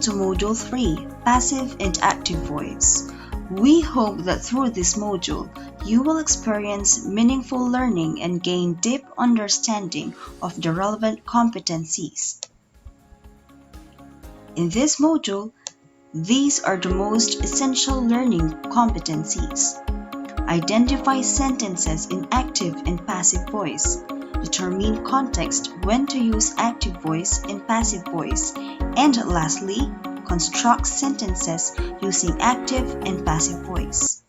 to Module 3, Passive and Active Voice. We hope that through this module, you will experience meaningful learning and gain deep understanding of the relevant competencies. In this module, these are the most essential learning competencies. Identify sentences in active and passive voice. Determine context when to use active voice and passive voice. And lastly, construct sentences using active and passive voice.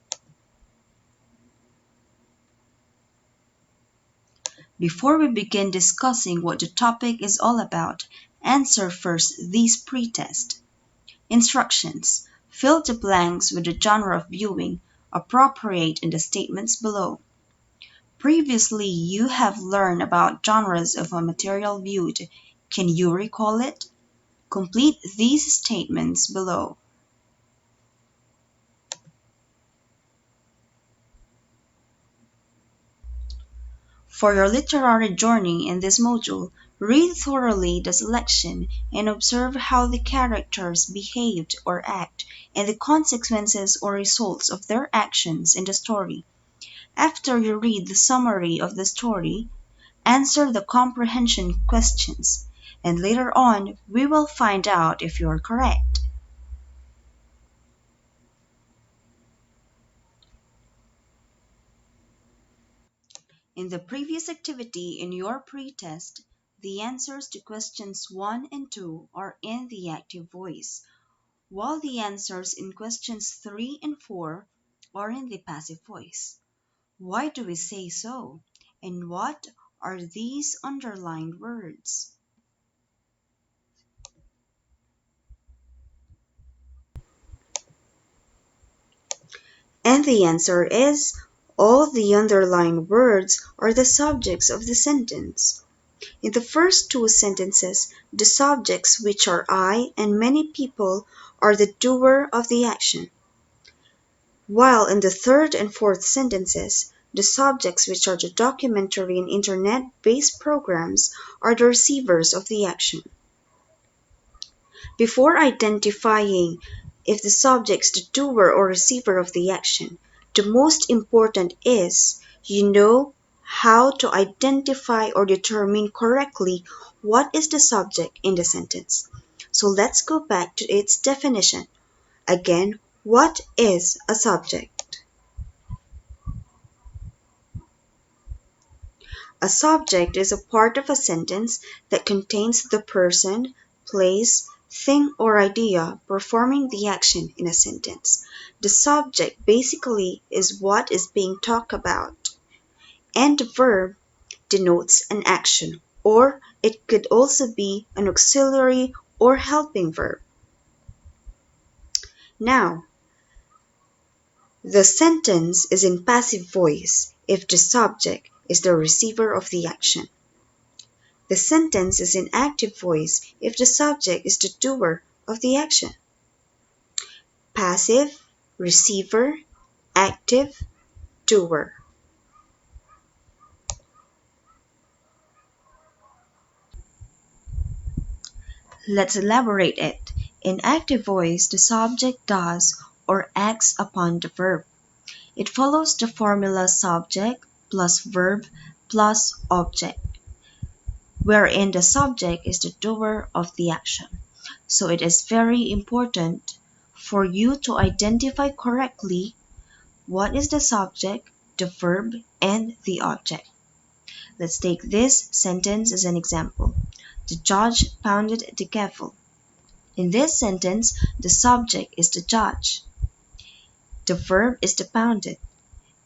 Before we begin discussing what the topic is all about, answer first these pre-tests. Instructions. Fill the blanks with the genre of viewing appropriate in the statements below. Previously, you have learned about genres of a material viewed. Can you recall it? Complete these statements below. For your literary journey in this module, read thoroughly the selection and observe how the characters behaved or act and the consequences or results of their actions in the story. After you read the summary of the story, answer the comprehension questions, and later on we will find out if you are correct. In the previous activity in your pre-test, the answers to questions 1 and 2 are in the active voice, while the answers in questions 3 and 4 are in the passive voice. Why do we say so? And what are these underlined words? And the answer is, all the underlined words are the subjects of the sentence. In the first two sentences, the subjects, which are I and many people, are the doer of the action. While in the third and fourth sentences, the subjects, which are the documentary and internet-based programs, are the receivers of the action. Before identifying if the subject is the doer or receiver of the action, the most important is you know how to identify or determine correctly what is the subject in the sentence. So let's go back to its definition. Again, what is a subject? A subject is a part of a sentence that contains the person, place, thing or idea performing the action in a sentence. The subject basically is what is being talked about, and the verb denotes an action, or it could also be an auxiliary or helping verb. Now, the sentence is in passive voice if the subject is the receiver of the action. The sentence is in active voice if the subject is the doer of the action. Passive, receiver, active, doer. Let's elaborate it. In active voice, the subject does or acts upon the verb. It follows the formula subject plus verb plus object, wherein the subject is the doer of the action. So it is very important for you to identify correctly what is the subject, the verb, and the object. Let's take this sentence as an example. The judge pounded the gavel. In this sentence, the subject is the judge, the verb is the pounded,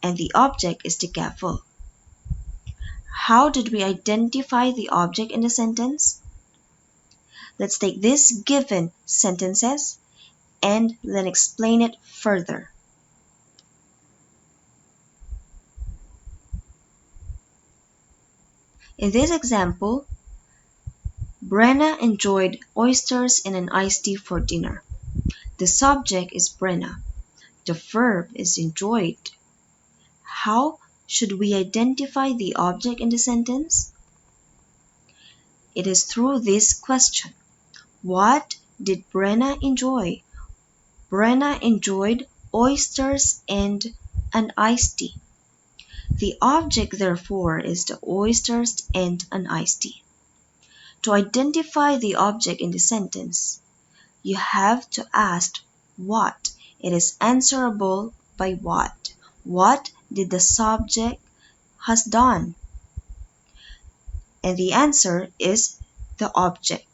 and the object is the gavel. How did we identify the object in the sentence? Let's take these given sentences and then explain it further. In this example, Brenna enjoyed oysters and an iced tea for dinner. The subject is Brenna. The verb is enjoyed. How should we identify the object in the sentence? It is through this question. What did Brenna enjoy? Brenna enjoyed oysters and an iced tea. The object therefore is the oysters and an iced tea. To identify the object in the sentence, you have to ask what. It is answerable by what. What did the subject has done? And the answer is the object.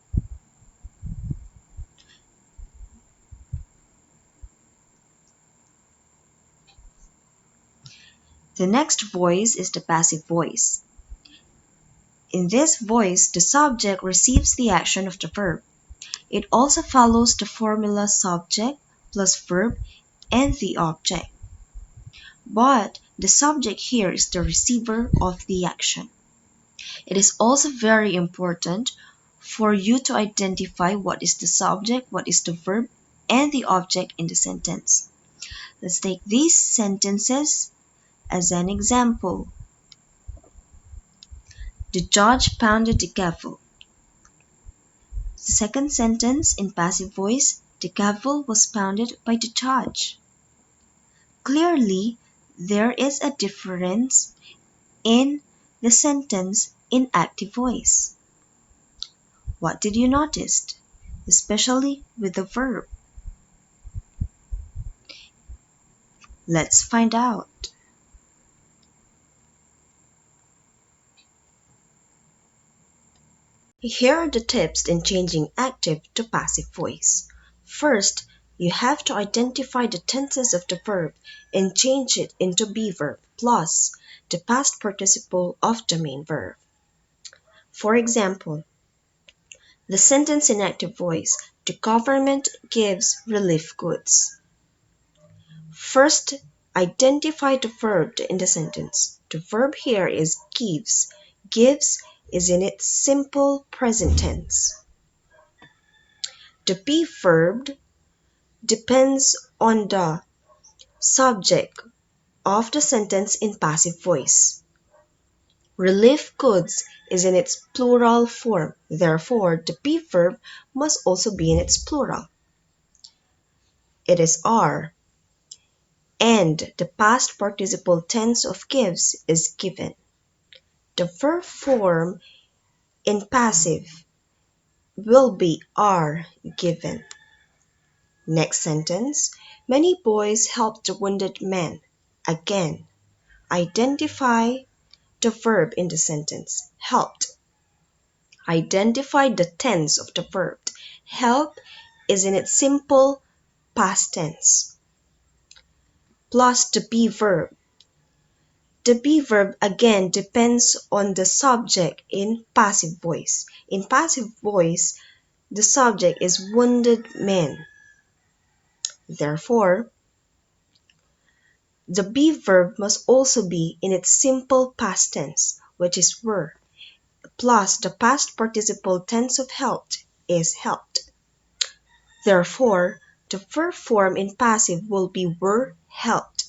The next voice is the passive voice. In this voice, the subject receives the action of the verb. It also follows the formula subject plus verb and the object. But the subject here is the receiver of the action. It is also very important for you to identify what is the subject, what is the verb, and the object in the sentence. Let's take these sentences as an example. The judge pounded the gavel. The second sentence in passive voice, the gavel was pounded by the judge. Clearly, there is a difference in the sentence in active voice. What did you notice? Especially with the verb. Let's find out. Here are the tips in changing active to passive voice. First, you have to identify the tenses of the verb and change it into be verb plus the past participle of the main verb. For example, the sentence in active voice, the government gives relief goods. First, identify the verb in the sentence. The verb here is gives. Gives is in its simple present tense. The be verb depends on the subject of the sentence in passive voice. Relief goods is in its plural form. Therefore, the be verb must also be in its plural. It is are. And the past participle tense of gives is given. The verb form in passive will be are given. Next sentence. Many boys helped the wounded man. Again, identify the verb in the sentence. Helped. Identify the tense of the verb. Help is in its simple past tense. Plus the be verb. The be verb again depends on the subject in passive voice. In passive voice, the subject is wounded man. Therefore, the be verb must also be in its simple past tense, which is were, plus the past participle tense of helped is helped. Therefore, the verb form in passive will be were helped.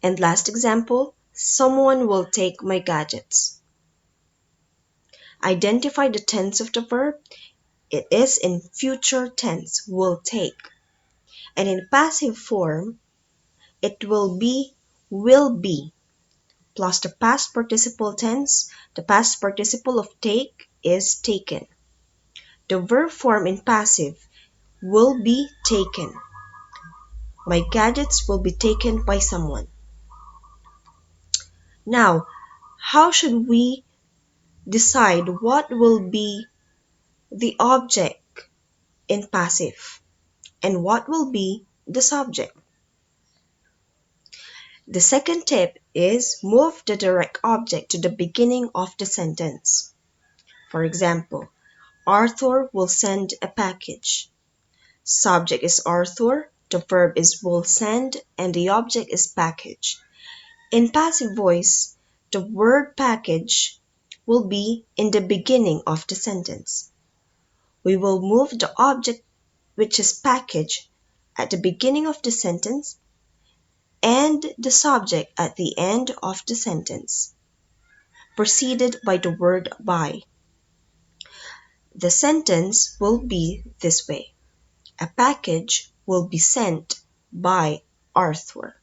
And last example, someone will take my gadgets. Identify the tense of the verb. It is in future tense, will take. And in passive form, it will be plus the past participle tense. The past participle of take is taken. The verb form in passive will be taken. My gadgets will be taken by someone. Now, how should we decide what will be the object in passive and what will be the subject? The second tip is move the direct object to the beginning of the sentence. For example, Arthur will send a package. Subject is Arthur, the verb is will send, and the object is package. In passive voice, the word package will be in the beginning of the sentence. We will move the object, which is package, at the beginning of the sentence and the subject at the end of the sentence, preceded by the word by. The sentence will be this way. A package will be sent by Arthur.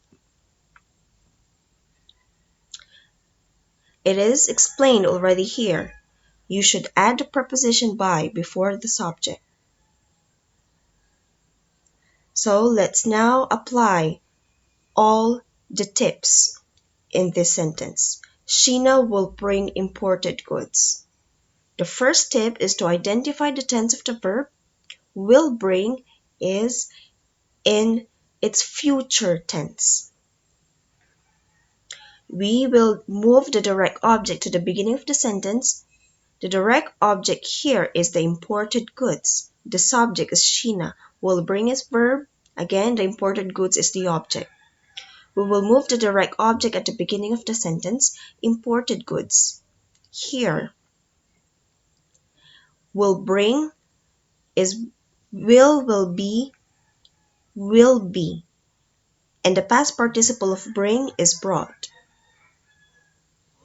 It is explained already here. You should add the preposition by before the subject. So let's now apply all the tips in this sentence. Sheena will bring imported goods. The first tip is to identify the tense of the verb. Will bring is in its future tense. We will move the direct object to the beginning of the sentence. The direct object here is the imported goods. The subject is Sheena. Will bring is verb. Again, the imported goods is the object. We will move the direct object at the beginning of the sentence, imported goods. Here, will bring is will be, and the past participle of bring is brought.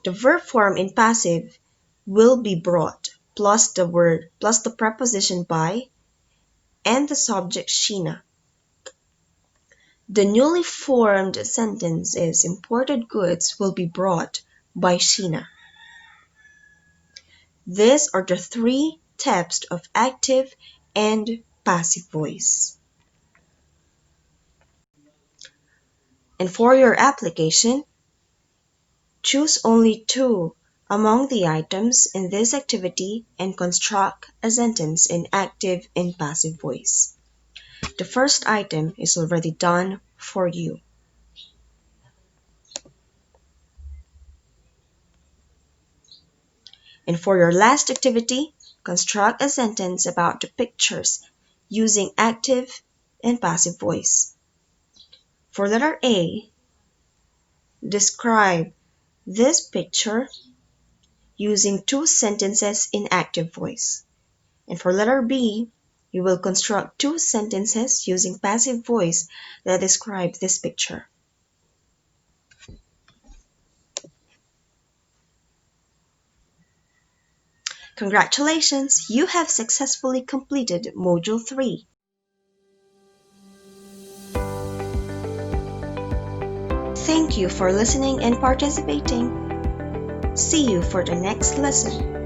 The verb form in passive will be brought, plus the preposition by, and the subject Sheena. The newly formed sentence is imported goods will be brought by Sheena. These are the three types of active and passive voice. And for your application, choose only two among the items in this activity and construct a sentence in active and passive voice. The first item is already done for you. And for your last activity, construct a sentence about the pictures using active and passive voice. For letter A, describe this picture using two sentences in active voice. And for letter B, you will construct two sentences using passive voice that describe this picture. Congratulations, you have successfully completed Module 3. Thank you for listening and participating. See you for the next lesson.